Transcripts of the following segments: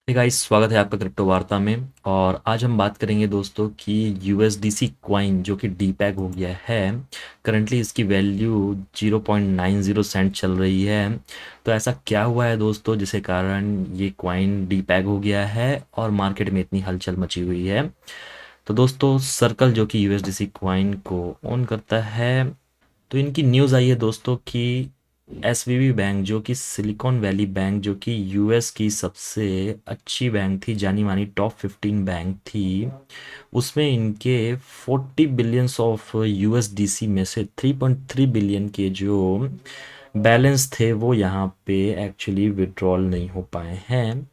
Hey guys, स्वागत है आपका क्रिप्टो वार्ता में। और आज हम बात करेंगे दोस्तों कि यूएसडीसी क्वाइन जो कि डीपैग हो गया है। करंटली इसकी वैल्यू 0.90 सेंट चल रही है। तो ऐसा क्या हुआ है दोस्तों जिसके कारण ये क्वाइन डीपैग हो गया है और मार्केट में इतनी हलचल मची हुई है। तो दोस्तों, सर्कल जो कि यूएसडीसी क्वाइन को ओन करता है, तो इनकी न्यूज़ आई है दोस्तों कि एसवीबी बैंक जो कि सिलिकॉन वैली बैंक जो कि यूएस की सबसे अच्छी बैंक थी, जानी मानी टॉप 15 बैंक थी, उसमें इनके 40 बिलियंस ऑफ यूएसडीसी में से 3.3 बिलियन के जो बैलेंस थे वो यहाँ पे एक्चुअली विड्रॉल नहीं हो पाए हैं।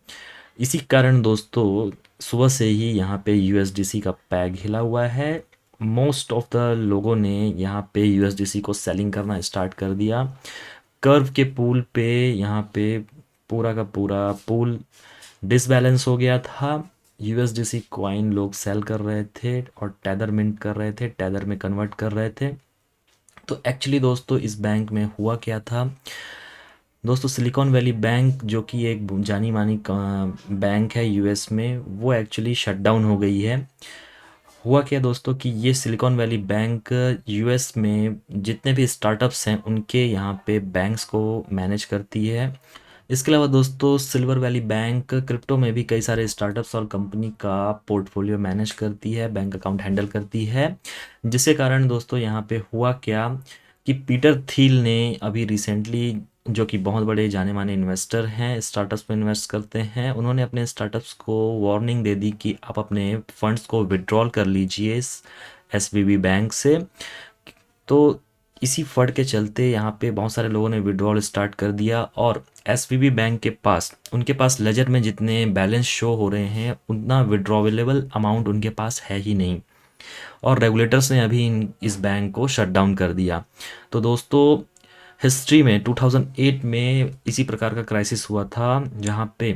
इसी कारण दोस्तों, सुबह से ही यहाँ पे यूएसडीसी का पैग हिला हुआ है। मोस्ट ऑफ द लोगों ने यहाँ पे यूएसडीसी को सेलिंग करना स्टार्ट कर दिया। कर्व के पूल पे यहाँ पे पूरा का पूरा पूल डिसबैलेंस हो गया था। यूएसडीसी कॉइन लोग सेल कर रहे थे और टेदर मिंट कर रहे थे, टेदर में कन्वर्ट कर रहे थे। तो एक्चुअली दोस्तों, इस बैंक में हुआ क्या था दोस्तों, सिलिकॉन वैली बैंक जो कि एक जानी मानी बैंक है यूएस में, वो एक्चुअली शट डाउन हो गई है। हुआ क्या दोस्तों कि ये सिलिकॉन वैली बैंक यूएस में जितने भी स्टार्टअप्स हैं उनके यहाँ पे बैंक्स को मैनेज करती है। इसके अलावा दोस्तों, सिल्वर वैली बैंक क्रिप्टो में भी कई सारे स्टार्टअप्स और कंपनी का पोर्टफोलियो मैनेज करती है, बैंक अकाउंट हैंडल करती है। जिसके कारण दोस्तों, यहाँ पे हुआ क्या कि पीटर थील ने अभी रिसेंटली, जो कि बहुत बड़े जाने माने इन्वेस्टर हैं, स्टार्टअप्स में इन्वेस्ट करते हैं, उन्होंने अपने स्टार्टअप्स को वार्निंग दे दी कि आप अपने फंड्स को विड्रॉल कर लीजिए इस एसवीबी बैंक से। तो इसी फंड के चलते यहाँ पे बहुत सारे लोगों ने विड्रॉल स्टार्ट कर दिया और एसवीबी बैंक के पास, उनके पास लेजर में जितने बैलेंस शो हो रहे हैं उतना विड्रॉवेलेबल अमाउंट उनके पास है ही नहीं। और रेगुलेटर्स ने अभी इस बैंक को शट डाउन कर दिया। तो दोस्तों, हिस्ट्री में 2008 में इसी प्रकार का क्राइसिस हुआ था, जहाँ पे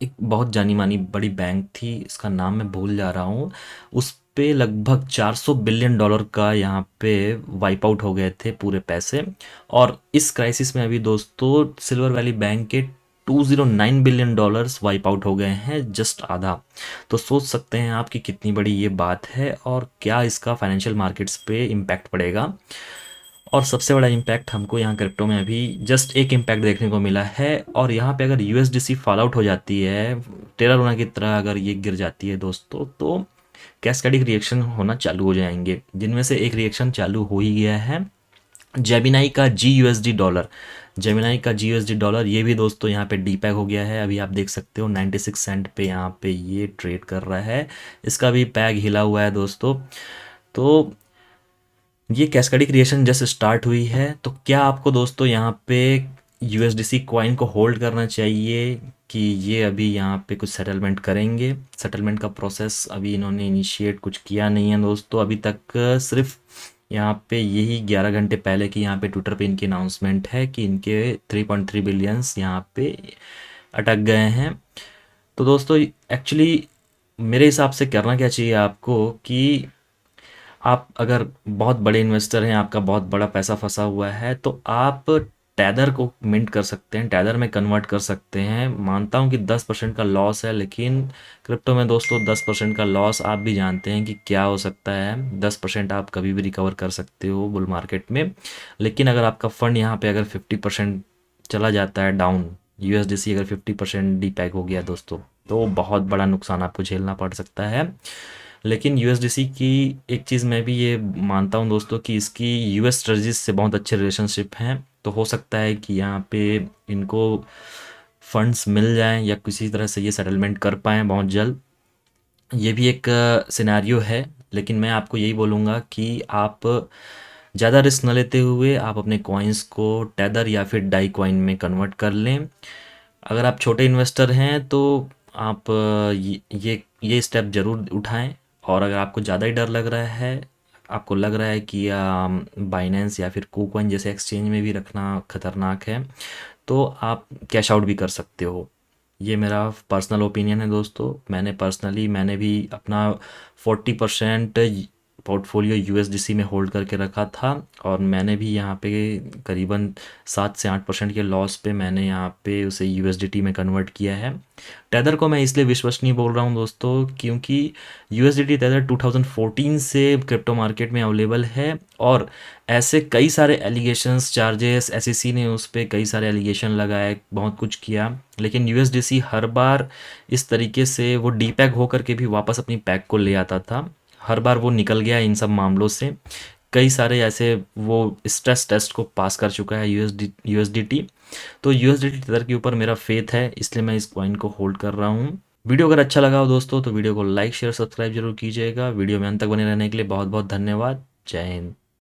एक बहुत जानी मानी बड़ी बैंक थी, इसका नाम मैं भूल जा रहा हूँ, उस पे लगभग 400 बिलियन डॉलर का यहाँ पे वाइप आउट हो गए थे पूरे पैसे। और इस क्राइसिस में अभी दोस्तों सिल्वर वैली बैंक के 209 बिलियन डॉलर्स वाइप आउट हो गए हैं, जस्ट आधा। तो सोच सकते हैं आप कि कितनी बड़ी ये बात है और क्या इसका फाइनेंशियल मार्केट्स पे इम्पैक्ट पड़ेगा। और सबसे बड़ा इम्पैक्ट हमको यहाँ क्रिप्टो में अभी जस्ट एक इम्पैक्ट देखने को मिला है। और यहाँ पे अगर यूएसडीसी फॉल आउट हो जाती है, टेरा लूना की तरह अगर ये गिर जाती है दोस्तों, तो कैस्केडिक रिएक्शन होना चालू हो जाएंगे, जिनमें से एक रिएक्शन चालू हो ही गया है। जेमिनाई का जी यूएसडी डॉलर, जेमिनाई का जी यूएसडी डॉलर, ये भी दोस्तों यहाँ पे डीपैग हो गया है। अभी आप देख सकते हो 96 सेंट पे यहाँ पे ये ट्रेड कर रहा है, इसका भी पैग हिला हुआ है दोस्तों। तो ये कैस्केडिक क्रिएशन जस्ट स्टार्ट हुई है। तो क्या आपको दोस्तों यहाँ पे यूएसडीसी कॉइन को होल्ड करना चाहिए कि ये अभी यहाँ पे कुछ सेटलमेंट करेंगे? सेटलमेंट का प्रोसेस अभी इन्होंने इनिशिएट कुछ किया नहीं है दोस्तों अभी तक। सिर्फ यहाँ पे यही 11 घंटे पहले की यहाँ पे ट्विटर पे इनकी अनाउंसमेंट है कि इनके 3.3 बिलियंस यहाँ पे अटक गए हैं। तो दोस्तों, एक्चुअली मेरे हिसाब से करना क्या चाहिए आपको कि आप अगर बहुत बड़े इन्वेस्टर हैं, आपका बहुत बड़ा पैसा फंसा हुआ है, तो आप टैदर को मिंट कर सकते हैं, टैदर में कन्वर्ट कर सकते हैं। मानता हूं कि 10% का लॉस है, लेकिन क्रिप्टो में दोस्तों 10% का लॉस आप भी जानते हैं कि क्या हो सकता है। 10% आप कभी भी रिकवर कर सकते हो बुल मार्केट में। लेकिन अगर आपका फंड यहाँ पे अगर 50% चला जाता है डाउन, यूएसडीसी अगर 50% डीपैग हो गया दोस्तों, तो बहुत बड़ा नुकसान आपको झेलना पड़ सकता है। लेकिन यूएसडीसी की एक चीज़ मैं भी ये मानता हूँ दोस्तों कि इसकी यूएस ट्रेजरीज से बहुत अच्छे रिलेशनशिप हैं। तो हो सकता है कि यहाँ पे इनको फंड्स मिल जाएं या किसी तरह से ये सेटलमेंट कर पाएँ बहुत जल्द। ये भी एक सिनेरियो है। लेकिन मैं आपको यही बोलूँगा कि आप ज़्यादा रिस्क न लेते हुए आप अपने कॉइन्स को टेदर या फिर डाई कॉइन में कन्वर्ट कर लें। अगर आप छोटे इन्वेस्टर हैं तो आप ये स्टेप ज़रूर उठाएं। और अगर आपको ज़्यादा ही डर लग रहा है, आपको लग रहा है कि बाइनेंस या फिर कुकॉइन जैसे एक्सचेंज में भी रखना खतरनाक है, तो आप कैश आउट भी कर सकते हो। ये मेरा पर्सनल ओपिनियन है दोस्तों। मैंने भी अपना 40% पोर्टफोलियो यूएसडीसी में होल्ड करके रखा था और मैंने भी यहाँ पे करीबन 7 से 8% के लॉस पे मैंने यहाँ पे उसे यूएसडीटी में कन्वर्ट किया है। टेदर को मैं इसलिए विश्वसनीय बोल रहा हूँ दोस्तों क्योंकि यूएसडीटी टेदर 2014 से क्रिप्टो मार्केट में अवेलेबल है और ऐसे कई सारे एलिगेशंस चार्जेस एसईसी ने उस पर कई सारे एलिगेशन लगाए, बहुत कुछ किया, लेकिन यूएसडीसी हर बार इस तरीके से वो डीपैग होकर के भी वापस अपनी पैग को ले आता था। हर बार वो निकल गया इन सब मामलों से। कई सारे ऐसे वो स्ट्रेस टेस्ट को पास कर चुका है यूएसडीटी। तो यूएसडीटी टेदर के ऊपर मेरा फेथ है, इसलिए मैं इस कॉइन को होल्ड कर रहा हूँ। वीडियो अगर अच्छा लगा हो दोस्तों तो वीडियो को लाइक शेयर सब्सक्राइब जरूर कीजिएगा। वीडियो में अंत तक बने रहने के लिए बहुत बहुत धन्यवाद। जय हिंद।